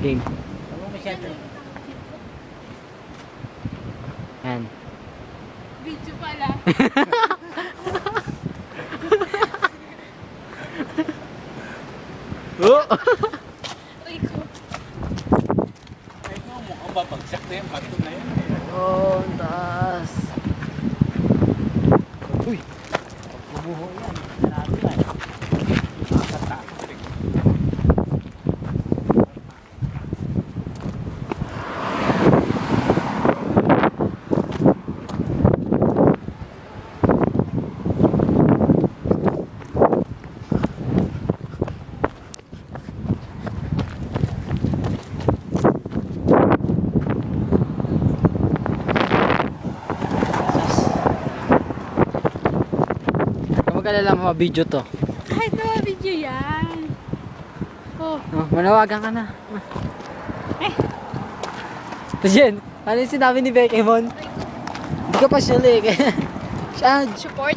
Game. Ano masyado? Yan. Video pala. Oh! Ay ko. Ay ko, mukhang babagsak na yung bato na yun. Oh, ang taas. Uy! Bumuho yan. Grabe yan. Nakakatakot eh. Magkalala mo video to. Kahit na video yan. Oh. Oh, manawagan ka na. Jen, ano yung sinabi ni Bekemon? Hindi ka pa suli. Siya, Support.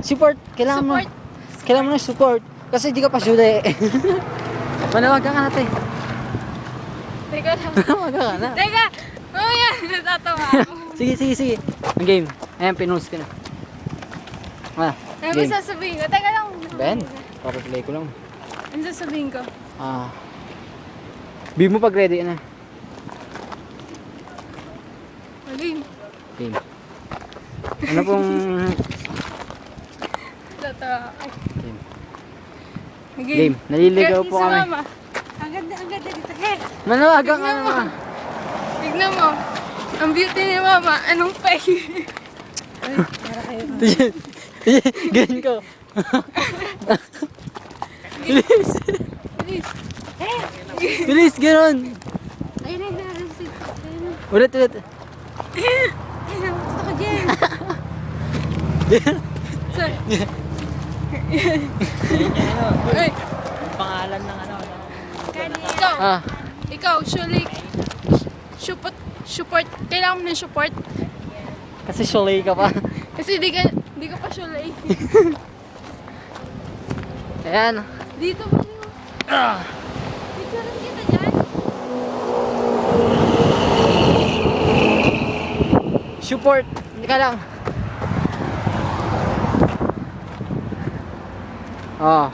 support. Kailangan mo. Support. Kailangan mo ng support. Kasi hindi ka pa suli. Manawagan ka natin. Teka lang. Manawagan ka na. Teka! Oh yan! Natatawa ako. Sige. Ang game. Ayan, pinost ka na. Ah, Ano ba game. sasabihin ko? Teka lang. Ben, papaplay ko lang. Ano sasabihin ko? Ah. Big mo pag ready na. Maging. Game. Ano pong Tatawa. Ay. game? Maging. Game. Naliligaw Kaya po si kami. Mama. Ang ganda dito. Hey! Manawagan ka na. Tignan mo. Ang beauty ni Mama. Anong pay? Ganyan ko. Bilis. Bilis. Hey! Bilis, gano'n. Ayun na, narasin. Ulit. Ay, namutot ako dyan. Sorry. Ay, Ang pangalan ng ano. ikaw. Ah, Ikaw, surely. Support. Kailangan mo ng support. kasi sholay ka pa. Kasi di ka pa surely. Ayan. Dito ba yun? Picture rin kita dyan. Support. Hindi ka lang. Oh.